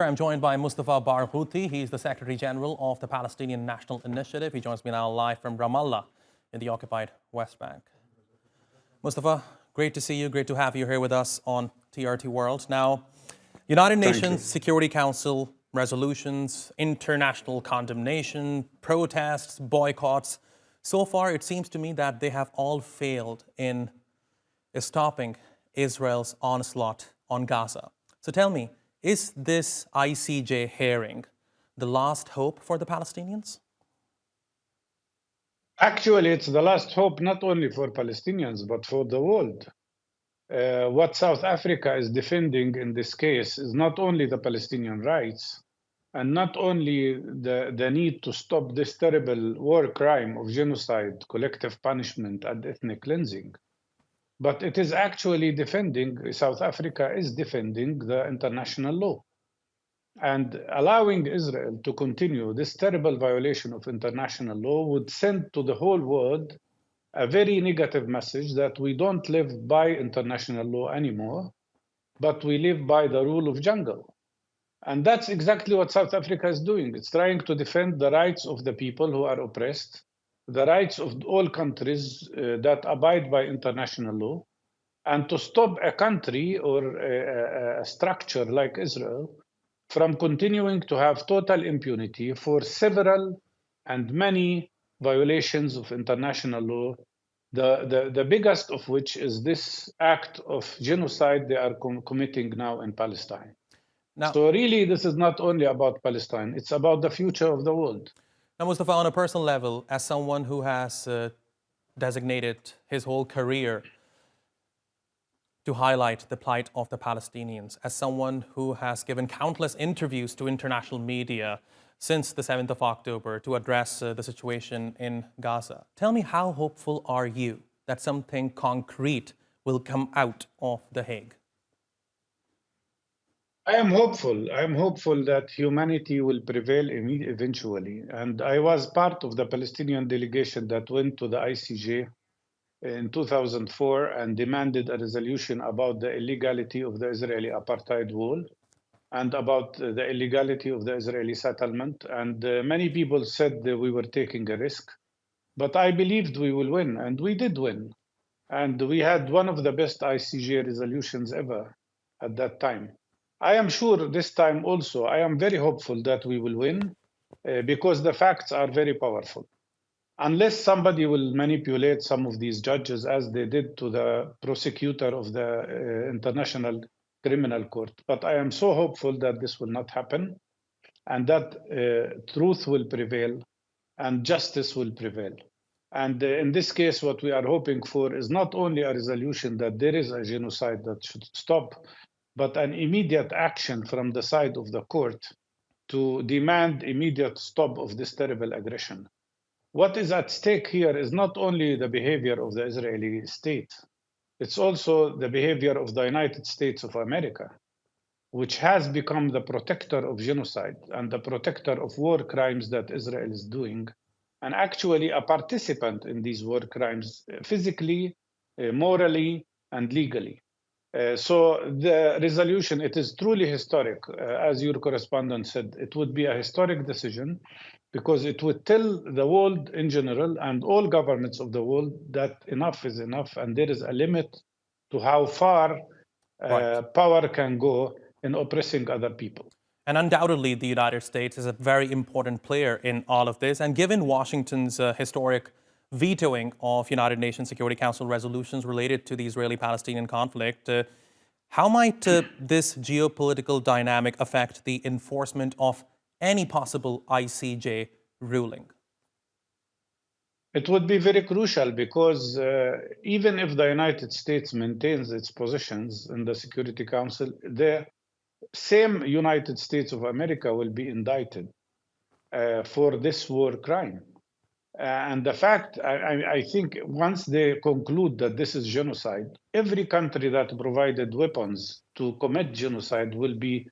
I'm joined by Mustafa Barghouti. He's the Secretary General of the Palestinian National Initiative. He joins me now live from Ramallah in the occupied West Bank. Mustafa, great to see you. Great to have you here with us on TRT World. Now, United Nations Security Council resolutions, international condemnation, protests, boycotts. So far, it seems to me that they have all failed in stopping Israel's onslaught on Gaza. So tell me, is this ICJ hearing the last hope for the Palestinians? Actually, it's the last hope not only for Palestinians, but for the world. What South Africa is defending in this case is not only the Palestinian rights and not only the need to stop this terrible war crime of genocide, collective punishment, and ethnic cleansing, but it is actually defending, South Africa is defending the international law. And allowing Israel to continue this terrible violation of international law would send to the whole world a very negative message that we don't live by international law anymore, but we live by the rule of jungle. And that's exactly what South Africa is doing. It's trying to defend the rights of the people who are oppressed, the rights of all countries that abide by international law, and to stop a country or a structure like Israel from continuing to have total impunity for several and many violations of international law, the biggest of which is this act of genocide they are committing now in Palestine. Now, so really, this is not only about Palestine, it's about the future of the world. Now, Mustafa, on a personal level, as someone who has designated his whole career to highlight the plight of the Palestinians, as someone who has given countless interviews to international media since the 7th of October to address the situation in Gaza, tell me, how hopeful are you that something concrete will come out of The Hague? I am hopeful. I am hopeful that humanity will prevail eventually. And I was part of the Palestinian delegation that went to the ICJ in 2004 and demanded a resolution about the illegality of the Israeli apartheid wall and about the illegality of the Israeli settlement. And many people said that we were taking a risk, but I believed we will win, and we did win. And we had one of the best ICJ resolutions ever at that time. I am sure this time also, I am very hopeful that we will win because the facts are very powerful. Unless somebody will manipulate some of these judges as they did to the prosecutor of the International Criminal Court. But I am so hopeful that this will not happen and that truth will prevail and justice will prevail. And in this case, what we are hoping for is not only a resolution that there is a genocide that should stop, but an immediate action from the side of the court to demand immediate stop of this terrible aggression. What is at stake here is not only the behavior of the Israeli state, it's also the behavior of the United States of America, which has become the protector of genocide and the protector of war crimes that Israel is doing, and actually a participant in these war crimes physically, morally, and legally. So the resolution, it is truly historic. As your correspondent said, it would be a historic decision because it would tell the world in general and all governments of the world that enough is enough and there is a limit to how far power can go in oppressing other people. And undoubtedly, the United States is a very important player in all of this. And given Washington's historic vetoing of United Nations Security Council resolutions related to the Israeli-Palestinian conflict, how might this geopolitical dynamic affect the enforcement of any possible ICJ ruling? It would be very crucial because even if the United States maintains its positions in the Security Council, the same United States of America will be indicted for this war crime. And the fact, I think once they conclude that this is genocide, every country that provided weapons to commit genocide will be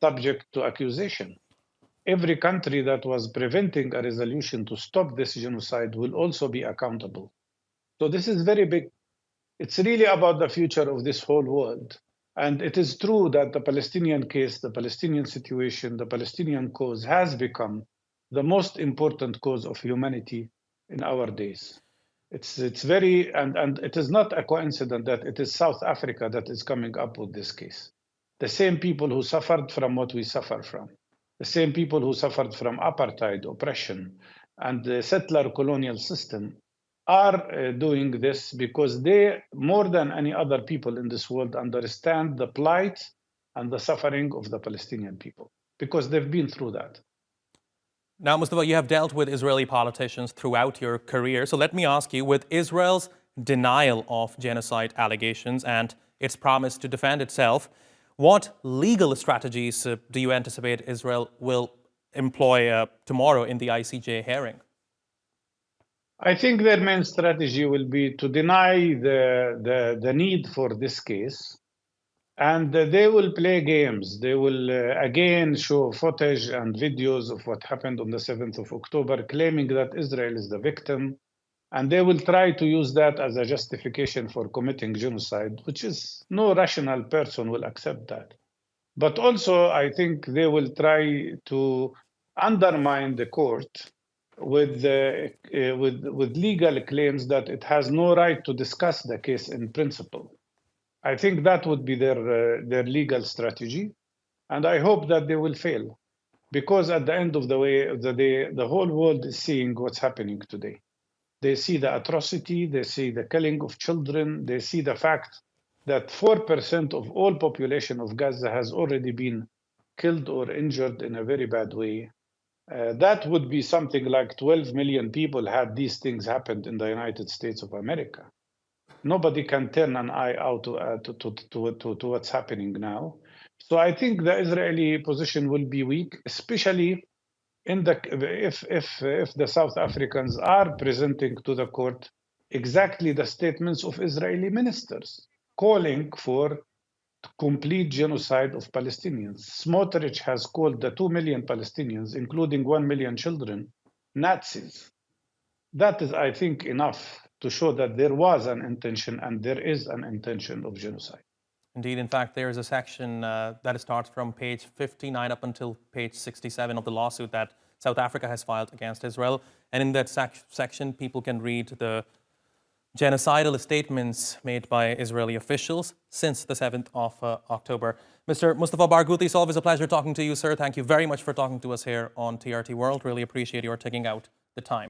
subject to accusation. Every country that was preventing a resolution to stop this genocide will also be accountable. So this is very big. It's really about the future of this whole world. And it is true that the Palestinian case, the Palestinian situation, the Palestinian cause has become the most important cause of humanity in our days. It's very, and it is not a coincidence that it is South Africa that is coming up with this case. The same people who suffered from what we suffer from, the same people who suffered from apartheid, oppression, and the settler colonial system are doing this because they, more than any other people in this world, understand the plight and the suffering of the Palestinian people because they've been through that. Now, Mustafa, you have dealt with Israeli politicians throughout your career. So let me ask you, with Israel's denial of genocide allegations and its promise to defend itself, what legal strategies do you anticipate Israel will employ tomorrow in the ICJ hearing? I think their main strategy will be to deny the need for this case. And they will play games. They will again show footage and videos of what happened on the 7th of October, claiming that Israel is the victim. And they will try to use that as a justification for committing genocide, which is no rational person will accept that. But also, I think they will try to undermine the court with legal claims that it has no right to discuss the case in principle. I think that would be their legal strategy, and I hope that they will fail, because at the end of the day, the whole world is seeing what's happening today. They see the atrocity, they see the killing of children, they see the fact that 4% of all population of Gaza has already been killed or injured in a very bad way. That would be something like 12 million people had these things happened in the United States of America. Nobody can turn an eye out to what's happening now. So I think the Israeli position will be weak, especially if the South Africans are presenting to the court exactly the statements of Israeli ministers calling for complete genocide of Palestinians. Smotrich has called the 2 million Palestinians, including 1 million children, Nazis. That is, I think, enough to show that there was an intention and there is an intention of genocide. Indeed, in fact, there is a section that starts from page 59 up until page 67 of the lawsuit that South Africa has filed against Israel. And in that section, people can read the genocidal statements made by Israeli officials since the 7th of October. Mr. Mustafa Barghouti, it's always a pleasure talking to you, sir. Thank you very much for talking to us here on TRT World. Really appreciate your taking out the time.